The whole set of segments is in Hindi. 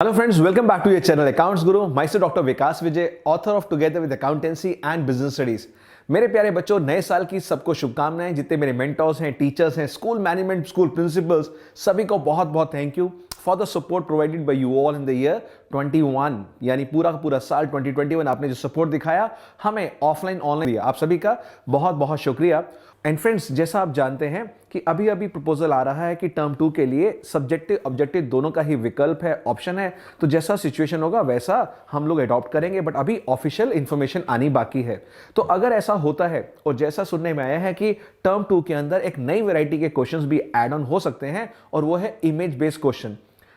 Hello friends, welcome back to your channel Accounts Guru. Myself Dr. Vikas Vijay, author of Together with Accountancy and Business Studies. मेरे प्यारे बच्चों, नए साल की सबको शुभकामनाएं। जितने मेरे मेंटर्स हैं, टीचर्स हैं, स्कूल मैनेजमेंट, स्कूल प्रिंसिपल्स, सभी को बहुत बहुत thank you for the support provided by you all in the year 21, यानी पूरा का पूरा साल 2021 आपने जो सपोर्ट दिखाया हमें ऑफलाइन ऑनलाइन दिया, आप सभी का बहुत बहुत शुक्रिया। एंड फ्रेंड्स, जैसा आप जानते हैं कि अभी अभी प्रपोजल आ रहा है कि टर्म 2 के लिए सब्जेक्टिव ऑब्जेक्टिव दोनों का ही विकल्प है, ऑप्शन है। तो जैसा सिचुएशन होगा वैसा हम लोग अडॉप्ट करेंगे, बट अभी ऑफिशियल इंफॉर्मेशन आनी बाकी है। तो अगर ऐसा होता है और जैसा सुनने में आया है कि टर्म 2 के अंदर एक नई वैरायटी के क्वेश्चंस भी ऐड ऑन हो सकते हैं और वो है इमेज बेस्ड क्वेश्चन।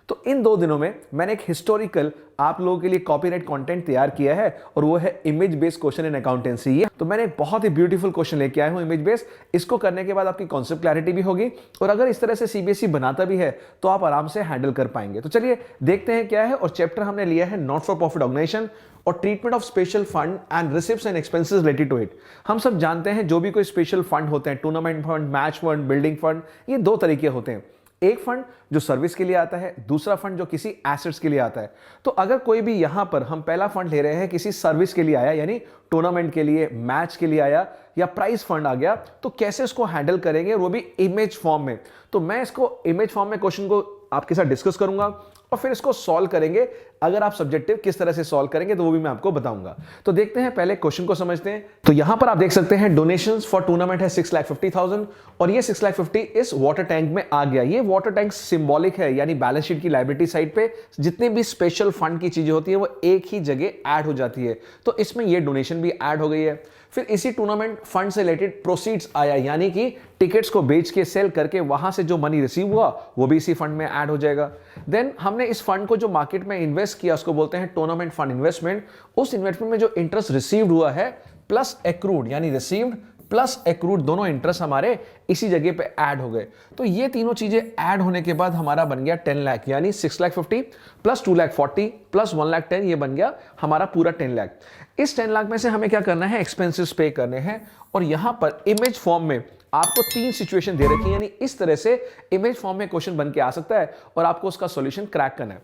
तो इन 2 दिनों में मैंने एक हिस्टोरिकल आप लोगों के लिए कॉपीराइट कंटेंट तैयार किया है और वो है image based question in accountancy. ये तो मैंने एक बहुत ही ब्यूटीफुल क्वेश्चन लेके आया हूं इमेज बेस्ड। इसको करने के बाद आपकी कॉन्सेप्ट क्लैरिटी भी होगी और अगर इस तरह से सीबीएसई बनाता भी है तो आप आराम से हैंडल कर पाएंगे। तो चलिए देखते हैं क्या है। और चैप्टर हमने लिया है नॉट फॉर प्रॉफिट ऑर्गेनाइजेशन और treatment of special fund and receipts and expenses related to it. हम सब जानते हैं जो भी कोई स्पेशल फंड होते हैं, tournament fund, match fund, building fund, ये 2 तरीके होते हैं। एक फंड जो सर्विस के लिए आता है, दूसरा फंड जो किसी एसेट्स के लिए आता है। तो अगर कोई भी यहां पर हम पहला फंड ले रहे हैं किसी सर्विस के लिए आया, यानी टूर्नामेंट के लिए, मैच के लिए आया या प्राइज फंड आ गया, तो कैसे इसको हैंडल करेंगे, वो भी इमेज फॉर्म में। तो मैं इसको इमेज फॉर्म में क्वेश्चन को आपके साथ डिस्कस करूंगा और फिर इसको सॉल्व करेंगे। अगर आप सब्जेक्टिव किस तरह से सॉल्व करेंगे तो वो भी मैं आपको बताऊंगा। तो देखते हैं, पहले क्वेश्चन को समझते हैं। तो यहां पर आप देख सकते हैं डोनेशंस फॉर टूर्नामेंट है 6,50,000 और ये 6,50,000 इस वाटर टैंक में आ गया। ये वाटर टैंक सिंबॉलिक है, यानी बैलेंस शीट की लायबिलिटी साइड पे जितनी भी स्पेशल फंड की चीजें होती है वो एक ही जगह ऐड हो जाती है। तो इसमें ये डोनेशन भी ऐड हो गई है। फिर इसी टूर्नामेंट फंड से रिलेटेड प्रोसीड्स आया, यानी कि टिकट्स को बेच के सेल करके वहां से जो मनी रिसीव हुआ वो भी इसी फंड में ऐड हो जाएगा। देन हमने इस फंड को जो मार्केट में इन्वेस्ट किया उसको बोलते हैं टूर्नामेंट फंड इन्वेस्टमेंट। उस इन्वेस्टमेंट में जो इंटरेस्ट रिसीव्ड हुआ है प्लस एक्रूड, यानी रिसीव्ड प्लस एक्रूड, दोनों इंटरेस्ट हमारे इसी जगह पे ऐड हो गए। तो ये तीनों चीजें ऐड होने के बाद हमारा बन गया 10 लाख, यानी 6,50,000 प्लस 2,40,000 प्लस 1,10,000, ये बन गया हमारा पूरा 10 लाख। इस 10 लाख में से हमें क्या करना है, एक्सपेंसेस पे करने हैं। और यहां पर इमेज फॉर्म में आपको 3 सिचुएशन दे रखी है, यानी इस तरह से इमेज फॉर्म में क्वेश्चन बन के आ सकता है और आपको उसका सॉल्यूशन क्रैक करना है।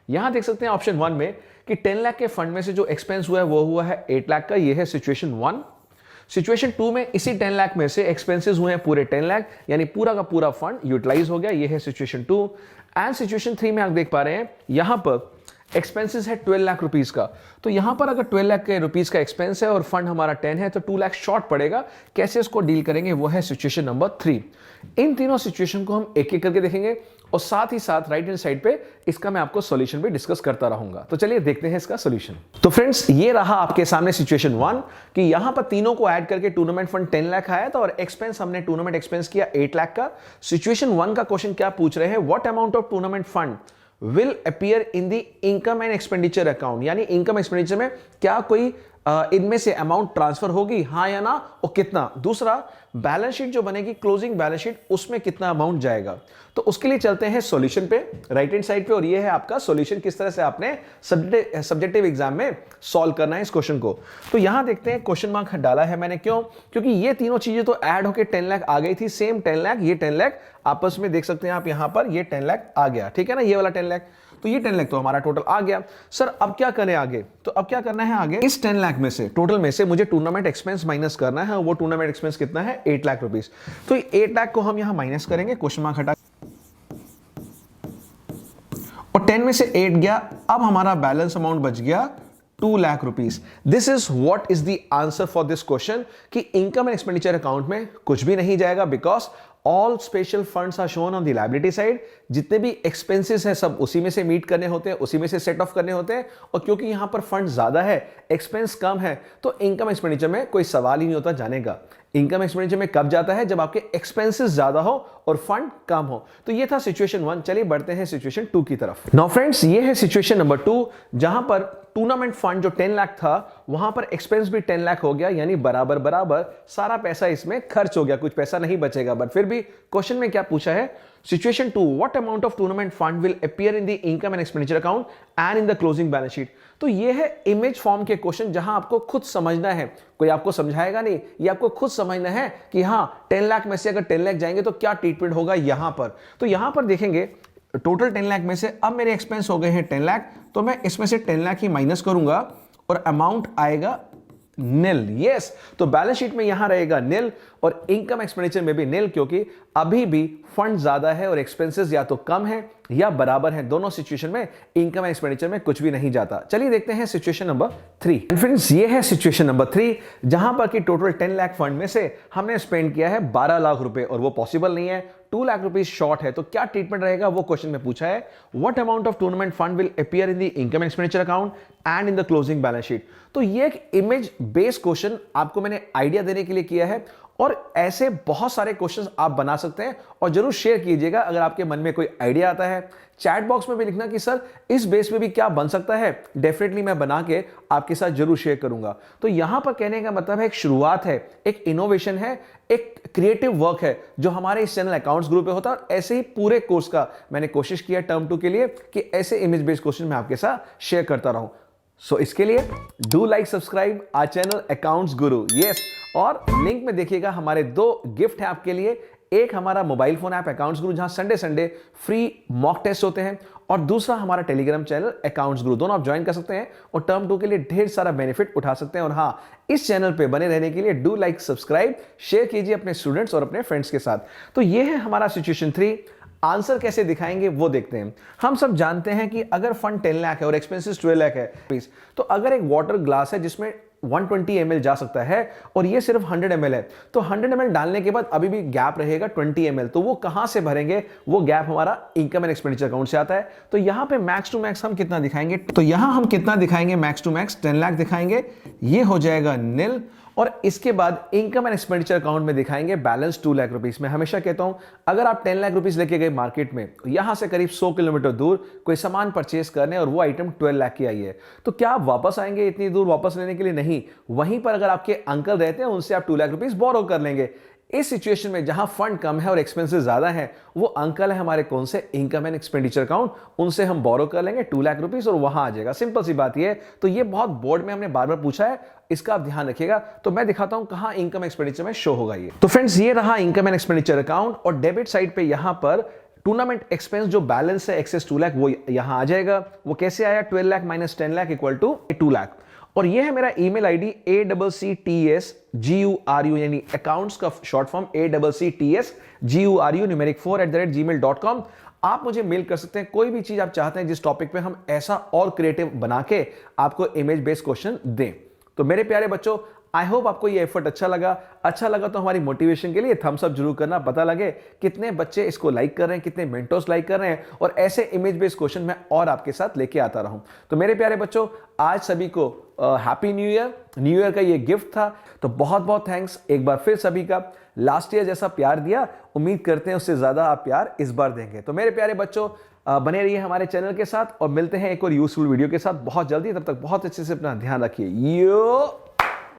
यहां देख सकते हैं ऑप्शन 1 में कि 10 लाख के फंड में से जो एक्सपेंस हुआ है वो हुआ है 8 लाख का, ये है सिचुएशन 1। सिचुएशन 2 में इसी 10 लाख में से एक्सपेंसेस हुए हैं पूरे 10 लाख, यानी पूरा का पूरा फंड यूटिलाइज हो गया, ये है सिचुएशन 2। एंड सिचुएशन 3 में आप देख पा रहे हैं यहां पर एक्सपेंसेस है 12 लाख रुपीस का। तो यहां पर अगर 12 लाख के रुपीस का एक्सपेंस है और फंड हमारा 10 है तो 2 लाख शॉर्ट पड़ेगा। कैसे इसको डील करेंगे, वो है सिचुएशन नंबर 3। इन तीनों सिचुएशन को हम एक एक करके देखेंगे और साथ ही साथ राइट हैंड साइड पे इसका मैं आपको सॉल्यूशन भी डिस्कस करता रहूंगा। तो चलिए देखते हैं इसका सॉल्यूशन। तो फ्रेंड्स, ये रहा आपके सामने सिचुएशन 1 कि यहां पर तीनों को ऐड करके टूर्नामेंट फंड 10 लाख आया था और एक्सपेंस हमने टूर्नामेंट एक्सपेंस किया 8 लाख का। सिचुएशन 1 का क्वेश्चन क्या पूछ रहे हैं, what amount of tournament fund will appear in the income and expenditure account, यानी इनकम एक्सपेंडिचर में क्या कोई इनमें से अमाउंट ट्रांसफर होगी, हाँ या ना, और कितना। दूसरा, बैलेंस शीट जो बनेगी क्लोजिंग बैलेंस शीट, उसमें कितना अमाउंट जाएगा। तो उसके लिए चलते हैं सॉल्यूशन पे राइट हैंड साइड पे, और ये है आपका सॉल्यूशन, किस तरह से आपने सब्जेक्टिव एग्जाम में सॉल्व करना है इस क्वेश्चन को। तो यहां देखते हैं क्वेश्चन मार्क डाला है मैंने, क्यों, क्योंकि ये तीनों चीजें तो ऐड होकर 10 लाख आ गई थी, सेम 10 लाख, ये 10 लाख आपस में देख सकते हैं आप यहां पर, ये 10 लाख आ गया, ठीक है ना, ये वाला 10 लाख। तो ये 10 लाख तो हमारा टोटल आ गया। सर अब क्या करें आगे, तो अब क्या करना है आगे, इस 10 लाख में से टोटल में से मुझे टूर्नामेंट एक्सपेंस माइनस करना है। वो टूर्नामेंट एक्सपेंस कितना है, 8 लाख रुपीस। तो 8 लाख को हम यहां माइनस करेंगे, क्वेश्चन मार्क हटा, और 10 में से 8 गया, अब हमारा बैलेंस अमाउंट बच गया 2 lakh rupees. This is what is the answer for this question कि इनकम एंड एक्सपेंडिचर अकाउंट में कुछ भी नहीं जाएगा, because all special funds are shown on the liability side. जितने भी एक्सपेंसेस हैं सब उसी में से मीट करने होते हैं, उसी में से सेट ऑफ करने होते हैं। और क्योंकि यहां पर फंड ज्यादा है, एक्सपेंस कम है, तो इनकम एक्सपेंडिचर में कोई सवाल ही नहीं होता जाने का। इनकम एक्सपेंडिचर में कब जाता है, जब आपके एक्सपेंसेस ज्यादा हो और फंड कम हो। तो ये था सिचुएशन 1। चलिए बढ़ते हैं सिचुएशन 2 की तरफ। नाउ फ्रेंड्स, ये है सिचुएशन नंबर 2, जहां पर टूर्नामेंट फंड जो 10 लाख था वहां पर एक्सपेंस भी 10 लाख हो गया, यानी बराबर बराबर सारा पैसा इसमें खर्च हो गया, कुछ पैसा नहीं बचेगा। बट फिर भी क्वेश्चन में क्या पूछा है, situation 2, what amount of tournament fund will appear in the income and expenditure account and in the closing balance sheet. तो ये है इमेज फॉर्म के क्वेश्चन, जहां आपको खुद समझना है, कोई आपको समझाएगा नहीं, ये आपको खुद समझना है कि हाँ 10 लाख में से अगर 10 लाख जाएंगे तो क्या ट्रीटमेंट होगा यहां पर। तो यहां पर देखेंगे टोटल 10 लाख में से अब मेरे एक्सपेंस हो गए हैं 10 लाख, तो मैं इसमें से 10 लाख ही माइनस करूंगा और अमाउंट आएगा नील। यस, तो बैलेंस शीट में यहां रहेगा नील और इनकम एक्सपेंडिचर में भी नील, क्योंकि अभी भी फंड ज्यादा है और एक्सपेंसेस या तो कम है या बराबर है। दोनों सिचुएशन में इनकम एक्सपेंडिचर में कुछ भी नहीं जाता। चलिए देखते हैं सिचुएशन नंबर 3। फ्रेंड्स, ये है सिचुएशन नंबर 3, जहां पर कि टोटल 10 लाख फंड में से हमने स्पेंड किया है 12 लाख रुपए और वो पॉसिबल नहीं है, 2 लाख रुपीज शॉर्ट है। तो क्या ट्रीटमेंट रहेगा वो क्वेश्चन में पूछा है। What amount of tournament fund will appear in the income expenditure account and in the closing balance sheet. तो ये एक इमेज बेस्ड क्वेश्चन आपको मैंने आइडिया देने के लिए किया है और ऐसे बहुत सारे क्वेश्चंस आप बना सकते हैं और जरूर शेयर कीजिएगा अगर आपके मन में कोई आइडिया आता है। चैट बॉक्स में भी लिखना कि सर इस बेस में भी क्या बन सकता है, डेफिनेटली मैं बना के आपके साथ जरूर शेयर करूंगा। तो यहां पर कहने का मतलब है एक शुरुआत है, एक इनोवेशन है, एक क्रिएटिव वर्क है जो हमारे इस चैनल अकाउंट्स ग्रुप पे होता है। और ऐसे ही पूरे कोर्स का मैंने कोशिश किया टर्म 2 के लिए कि ऐसे इमेज बेस्ड क्वेश्चन मैं आपके साथ शेयर करता रहूं। सो इसके लिए do like subscribe our channel accounts Guru. Yes, और लिंक में देखिएगा हमारे 2 गिफ्ट है आपके लिए। एक हमारा मोबाइल फोन ऐप अकाउंट्स गुरु, जहां संडे फ्री मॉक टेस्ट होते हैं, और दूसरा हमारा टेलीग्राम चैनल अकाउंट्स गुरु। दोनों आप ज्वाइन कर सकते हैं और टर्म 2 के लिए ढेर सारा बेनिफिट उठा सकते हैं। और हाँ, इस चैनल पे बने रहने के लिए डू लाइक सब्सक्राइब, शेयर कीजिए अपने स्टूडेंट्स और अपने फ्रेंड्स के साथ। तो ये है हमारा सिचुएशन 3। आंसर कैसे दिखाएंगे वो देखते हैं। हम सब जानते हैं कि अगर फंड 10 लाख है और एक्सपेंसेस 12 लाख है, तो अगर एक वाटर ग्लास है जिसमें 120 ml जा सकता है और ये सिर्फ 100 ml है, तो 100 ml डालने के बाद अभी भी गैप रहेगा 20 ml। तो वो कहां से भरेंगे? वो गैप हमारा इनकम एंड एक्सपेंडिचर अकाउंट से आता है। तो यहां पे मैक्स टू मैक्स हम कितना दिखाएंगे? तो यहां हम कितना दिखाएंगे? मैक्स टू मैक्स 10 लाख दिखाएंगे, ये हो जाएगा नील। और इसके बाद इनकम एंड एक्सपेंडिचर अकाउंट में दिखाएंगे बैलेंस 2 लाख रुपीस। मैं हमेशा कहता हूं अगर आप 10 लाख रुपीस लेके गए मार्केट में, यहां से करीब 100 किलोमीटर दूर कोई सामान परचेस करने और वो आइटम 12 लाख की आई है, तो क्या आप वापस आएंगे इतनी दूर वापस लेने के लिए? नहीं। वहीं पर अगर आपके अंकल रहते हैं उनसे आप 2 लाख रुपीस बोरो कर लेंगे। इस सिचुएशन में जहां फंड कम है और एक्सपेंसेस ज्यादा है, वो अंकल है हमारे कौन से? Income and expenditure account. उनसे हम बोरो कर लेंगे 2 लाख रुपीस और वहां आ जाएगा। सिंपल सी बात ये। तो ये बहुत बोर्ड में हमने बार बार पूछा है, इसका आप ध्यान रखिएगा। तो मैं दिखाता हूं कहां इनकम एक्सपेंडिचर में शो होगा ये। तो फ्रेंड्स, ये रहा इनकम एंड एक्सपेंडिचर अकाउंट और डेबिट साइड पे यहां पर टूर्नामेंट एक्सपेंस जो बैलेंस है एक्सेस 2 लाख, वो यहां आ जाएगा। वो कैसे आया? 12 lakh minus 10 lakh equal to 2 lakh. और ये है मेरा ईमेल आईडी ACCTSGURU, यानी अकाउंट्स का short form ACCTSGURU numeric 4@gmail.com। आप मुझे मेल कर सकते हैं कोई भी चीज आप चाहते हैं जिस टॉपिक पे हम ऐसा और क्रिएटिव बना के आपको इमेज बेस्ड क्वेश्चन दें। तो मेरे प्यारे बच्चों, आई होप आपको ये एफर्ट अच्छा लगा तो हमारी मोटिवेशन के लिए थम्स अप जरूर करना, पता लगे कितने बच्चे इसको लाइक कर रहे हैं, कितने मेंटर्स लाइक कर रहे हैं, और ऐसे इमेज बेस्ड क्वेश्चन मैं और आपके साथ लेके आता रहूं। तो मेरे प्यारे बच्चों, आज सभी को हैप्पी न्यू ईयर का ये गिफ्ट था। तो बहुत बहुत थैंक्स एक बार फिर सभी का। लास्ट ईयर जैसा प्यार दिया, उम्मीद करते हैं उससे ज्यादा आप प्यार इस बार देंगे। तो मेरे प्यारे बच्चों, बने रहिए हमारे चैनल के साथ और मिलते हैं एक और यूजफुल वीडियो के साथ बहुत जल्दी। तब तक बहुत अच्छे से अपना ध्यान रखिए। यो